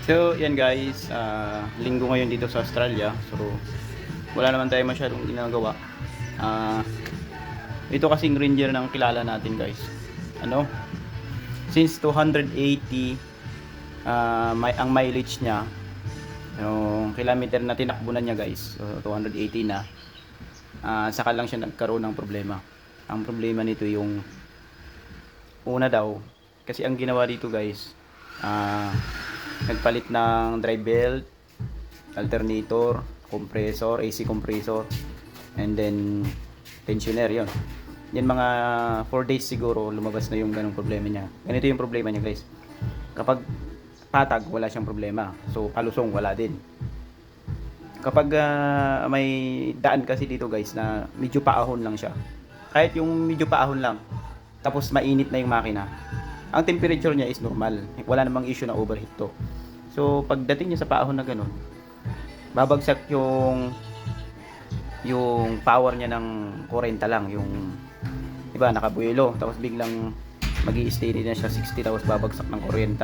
So, yan guys, linggo ngayon dito sa Australia. So, wala naman tayo masyadong ginagawa. Ah, ito kasing Ranger ng kilala natin guys. Ano? Since 280 ang mileage niya, yung kilometer na tinakbo na niya guys. So, 280 na. Saka lang siya nagkaroon ng problema. Ang problema nito yung una daw, kasi ang ginawa dito guys, nagpalit ng drive belt, alternator, compressor, AC compressor, and then tensioner. Yon yan mga 4 days siguro lumabas na yung ganong problema niya. Ganito yung problema niya guys, kapag patag wala siyang problema, so palusong wala din. Kapag may daan kasi dito guys na medyo paahon lang siya, kahit yung medyo paahon lang tapos mainit na yung makina, ang temperature niya is normal, wala namang issue na overheat to. So pagdating niya sa paahon na ganun, babagsak yung power niya ng 40 lang, yung iba nakabuelo, tapos biglang magi-steady na siya 60, tapos babagsak ng 40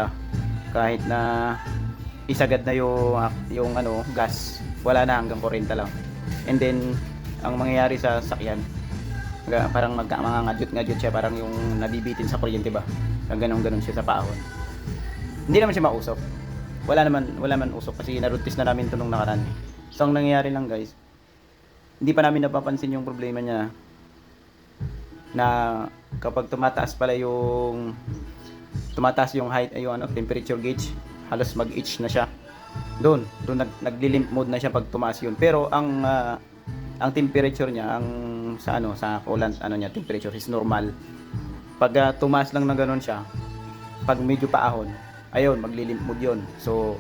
kahit na isagad na yung gas, wala na, hanggang 40 lang. And then ang mangyayari sa sakyan, parang mangangadyot-ngadyot siya, parang yung nabibitin sa kuryente ba, ganun siya sa paahon. Hindi naman siya mausok, wala naman usok kasi narutis na namin ito nung nakaraan. So ang nangyayari lang guys, hindi pa namin napapansin yung problema niya na kapag tumataas yung height, yung temperature gauge, halos mag-itch na siya. Doon nagli-limp mode na siya pag tumaas yun. Pero ang temperature niya, sa coolant niya, temperature is normal. Pag tumaas lang na ganoon siya, pag medyo paahon, ayun, magli-limp mode yun. So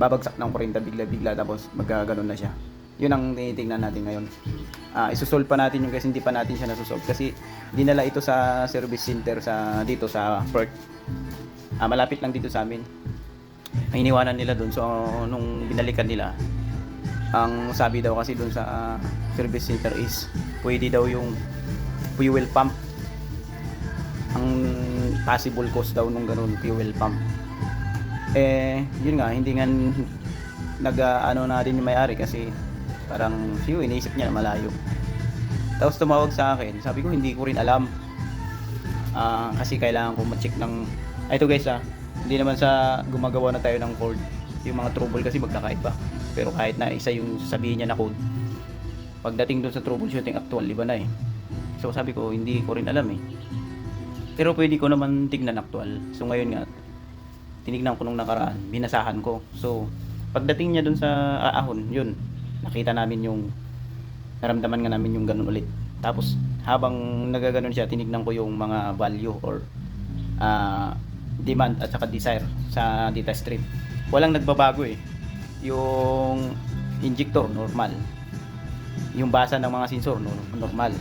babagsak ng 40 bigla-bigla, tapos magkaganon na siya. Yun ang tinitingnan natin ngayon. Isusolve pa natin yung, kasi hindi pa natin siya nasusolve kasi dinala ito sa service center dito sa Perth. Malapit lang dito sa amin. Iniwanan nila doon. So nung binalikan nila, ang sabi daw kasi doon sa service center is pwede daw yung fuel pump. Ang possible cause daw nung ganun, fuel pump. Yun nga, hindi nga na din yung may-ari kasi parang iniisip niya na malayo. Tapos tumawag sa akin, sabi ko hindi ko rin alam. Kasi kailangan ko ma-check ng ito guys, hindi naman sa gumagawa na tayo ng code. Yung mga trouble kasi magkakaiba. Pero kahit na isa yung sabihin niya na code, pagdating doon sa troubleshooting actual, iba na eh. So sabi ko, hindi ko rin alam eh. Pero pwede ko naman tignan actual. So ngayon nga, tinignan ko nung nakaraan, binasahan ko. So pagdating niya doon sa ahon, yun, nakita namin naramdaman nga namin yung ganun ulit. Tapos habang nagaganon siya, tinignan ko yung mga value or demand at saka desire sa data stream. Walang nagbabago eh. Yung injector normal, yung basa ng mga sensor normal.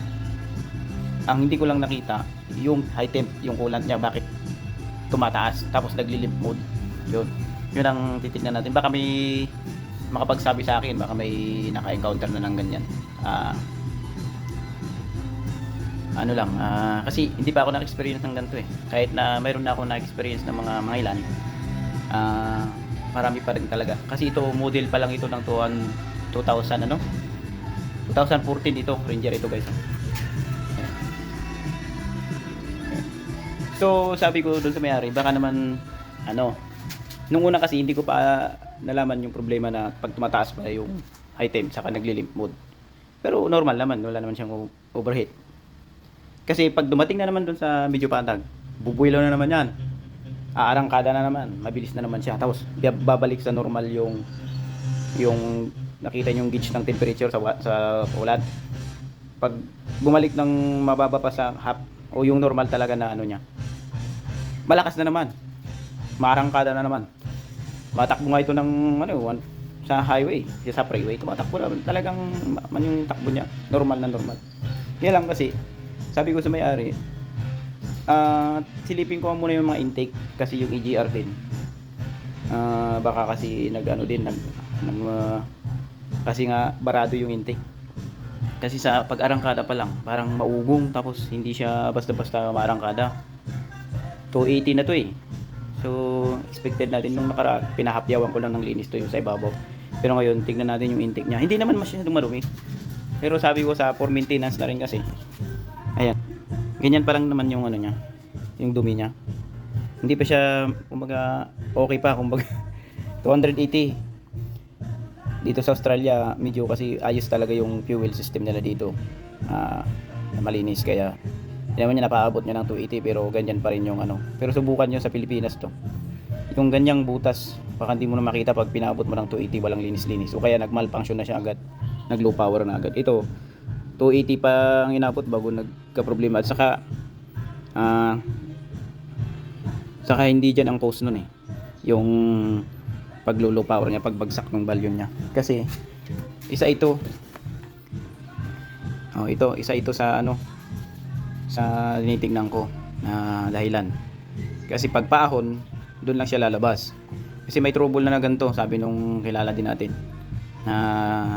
Ang hindi ko lang nakita yung high temp, yung coolant niya bakit tumataas tapos nagli-limp mode. Yun ang titignan natin. Baka may makapagsabi sa akin, baka may naka-encounter na ng ganyan. Kasi hindi pa ako na-experience ng ganito eh. Kahit na mayroon na ako na-experience ng mga ilan, marami pa rin talaga. Kasi ito, model pa lang ito ng 2014 ito, Ranger ito guys. So sabi ko doon sa may-ari, baka naman nung una kasi hindi ko pa nalaman yung problema na pag tumataas pa yung high temp saka nagli-limp mode. Pero normal naman, wala naman siyang overheat. Kasi pag dumating na naman doon sa medyo patag, bubuelo na naman yan. Aarangkada na naman, mabilis na naman siya. Tapos babalik sa normal yung nakita yung gauge ng temperature sa coolant. Pag bumalik ng mababa pa sa half o yung normal talaga na niya, malakas na naman, maarangkada na naman. Matakbo nga ito ng sa highway, sa freeway, tumatakbo na talagang yung takbo niya, normal na normal. Kaya lang kasi sabi ko sa may-ari, silipin ko muna yung mga intake kasi yung EGR din, baka kasi kasi nga barado yung intake. Kasi sa pag-arangkada pa lang parang maugong, tapos hindi siya basta-basta maarangkada. 280 na to eh. So, expected natin nung nakaraan, pinahapyawan ko lang ng linis to yung sa ibabaw. Pero ngayon, tignan natin yung intake niya. Hindi naman masyadong marumi. Pero sabi ko sa for maintenance na rin kasi. Ayan. Ganyan pa lang naman yung ano niya, yung dumi niya. Hindi pa siya, kumbaga, okay pa, kumbaga 280. Dito sa Australia, medyo kasi ayos talaga yung fuel system nila dito. Na malinis, kaya hindi naman niya napaabot niya ng 280, pero ganyan pa rin yung ano. Pero subukan niyo sa Pilipinas to. Yung ganyang butas, baka hindi mo na makita pag pinaabot mo ng 280, walang linis-linis. O kaya nag-malfunction na siya agad, nag-low power na agad. Ito, 280 pa ang inabot bago nagka-problema. At saka hindi dyan ang cause nun eh, yung pag-low power niya, pagbagsak ng valve niya. Kasi isa ito sa ano, sa tinitingnan ko na dahilan. Kasi pag paahon, doon lang siya lalabas. Kasi may trouble na ganito, sabi nung kilala din natin.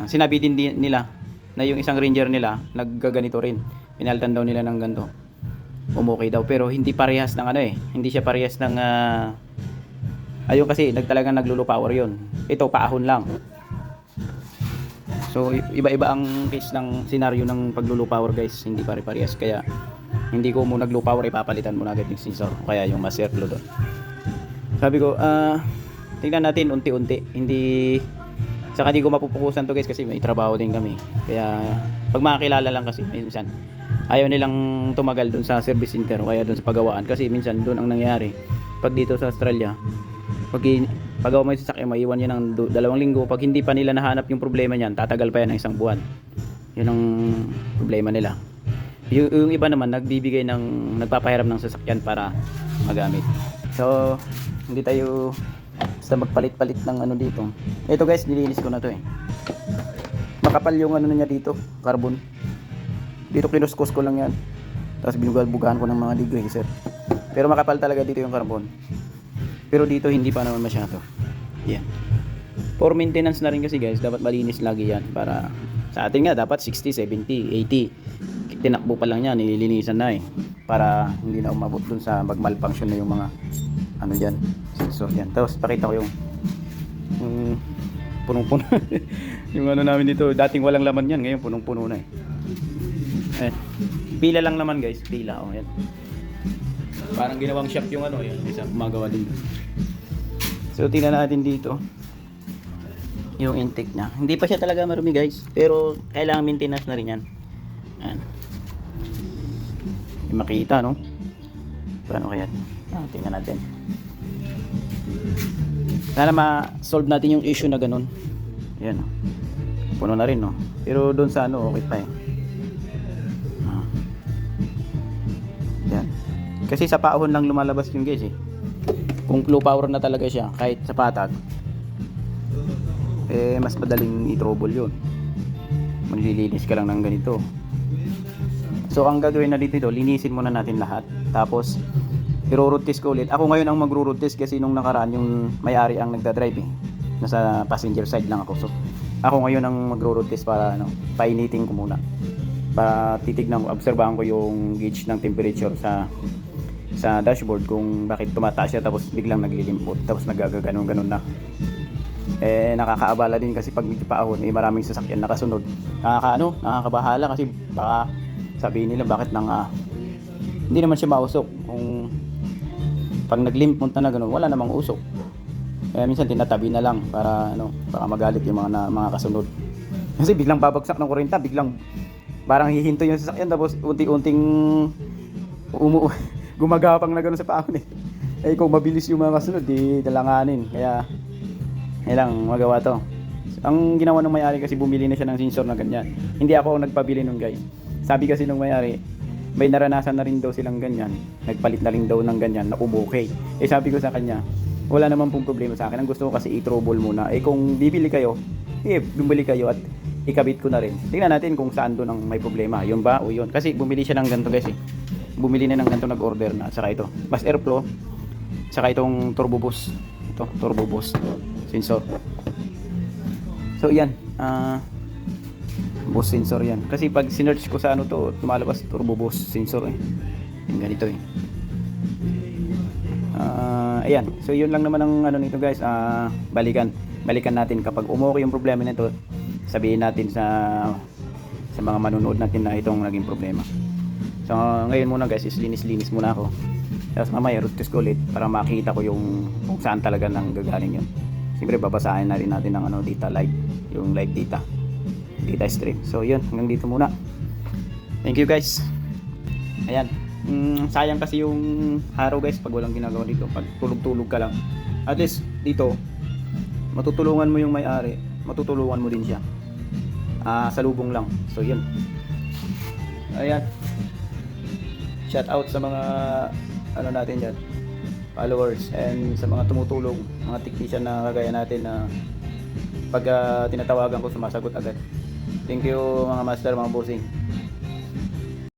Sinabi din nila na yung isang Ranger nila naggaganito rin. Pinalitan daw nila ng ganito. Okay daw, pero hindi parehas ng ano eh. Hindi siya parehas ng ayun kasi talagang naglulo power yon. Ito paahon lang. So iba-iba ang case ng senaryo ng paglulo power guys, hindi pare-parehas. Kaya hindi ko mo naglow power, ipapalitan mo na agad yung sensor o kaya yung master flow doon. Sabi ko, tingnan natin unti-unti. Saka hindi ko mapupukusan to guys kasi may trabaho din kami. Kaya pag makakilala lang kasi minsan ayaw nilang tumagal doon sa service center o kaya doon sa pagawaan kasi minsan doon ang nangyayari. Pag dito sa Australia, pag pagawa mo yung sasakyan, maiwan yan ng 2 linggo. Pag hindi pa nila nahanap yung problema niyan, tatagal pa yan ng 1 buwan. Yun ang problema nila. Yung iba naman nagpapahiram ng sasakyan para magamit. So hindi tayo basta magpalit-palit ng ano dito. Ito guys, nilinis ko na to eh. Makapal yung ano niya dito, carbon. Dito kinuskus ko lang yan. Tapos binugal-bugahan ko ng mga degreaser. Pero makapal talaga dito yung carbon. Pero dito hindi pa naman masyado. Yan. For maintenance na rin kasi guys, dapat malinis lagi yan. Para sa atin nga dapat 60, 70, 80. Tinakbo pa lang yan, nililinisan na eh. Para hindi na umabot dun sa mag-malfunction na yung mga ano dyan, sensor dyan. Tapos pakita ko yung punong-puno. Yung ano namin dito, dating walang laman yan, ngayon punong-puno na eh. Pila lang naman guys, pila. Oh, yan. Parang ginawang shop yung ano, yan. Isa gumagawa din. So tingnan natin dito yung intake niya. Hindi pa siya talaga marumi guys, pero kailangan maintenance na rin yan. Ayan. Yung makita no? Paano kaya? Tingnan natin. Sana ma-solve natin yung issue na ganun. Ayan. Puno na rin no? Pero doon sa ano, okay pa eh. Ayan. Kasi sa paahon lang lumalabas yung guys eh. Kung low power na talaga siya, kahit sa patag, eh mas madaling i-trouble yun. Manlilinis ka lang ng ganito. So ang gagawin na dito, linisin muna natin lahat. Tapos i-road test ko ulit. Ako ngayon ang mag-road test kasi nung nakaraan yung may-ari ang nagda-drive eh. Nasa passenger side lang ako. So ako ngayon ang mag-road test para painitin ko muna. Para titignan ko, obserbahan ko yung gauge ng temperature sa dashboard kung bakit tumataas siya tapos biglang naglilimpot tapos nagagaganon-ganon na. Eh nakakaabala din kasi pag medyo paahon eh maraming sasakyan nakasunod. Nakakabahala kasi baka sabihin nila bakit hindi naman siya mausok. Kung pag naglimpot na gano'n, wala namang usok. Kaya minsan tinatabi na lang para baka magalit yung mga kasunod. Kasi biglang babagsak ng kurenta, biglang parang hihinto yung sasakyan tapos unti-unting gumagapang na gano'n sa paahon eh. Eh kung mabilis yung mga kasunod, di talanganin. Kaya lang magawa to. Ang ginawa ng may-ari kasi bumili na siya ng sensor na ganyan. Hindi ako ang nagpabili nun guys. Sabi kasi ng may-ari, may naranasan na rin daw silang ganyan. Nagpalit na rin daw ng ganyan na umukay. Eh sabi ko sa kanya, wala naman pong problema sa akin. Ang gusto ko kasi i-trouble muna. Eh kung bibili kayo, bumili kayo at ikabit ko na rin. Tingnan natin kung saan doon ang may problema. Yun ba o yun? Kasi bumili siya ng ganito guys eh. Bumili na ng ganito, nag-order na. Saka ito, mas airflow. Saka itong turbo boost. Ito, turbo boost sensor. So yan, boost sensor yan. Kasi pag sinearch ko sa ano to, lumalabas turbo boost sensor eh. Yung ganito eh. Ayan, so yun lang naman ang ano nito guys. Balikan natin kapag umokay yung problema nito, sabihin natin sa mga manonood natin na itong naging problema. So ngayon muna guys is linis muna ako, tapos mamaya root test ko ulit para makita ko yung kung saan talaga nang gagaling yun. Siyempre babasahin na rin natin ng ano data live, yung live data stream. So yun, hanggang dito muna. Thank you guys. Ayan, sayang kasi yung araw guys pag walang ginagawa dito, pag tulog-tulog ka lang. At least dito matutulungan mo yung may-ari, matutulungan mo din siya. Salubong lang. So yun. Ayan, shout out sa mga ano natin dyan, followers, and sa mga tumutulong, mga technician na kagaya natin na pag tinatawagan ko sumasagot agad. Thank you mga master, mga bossing.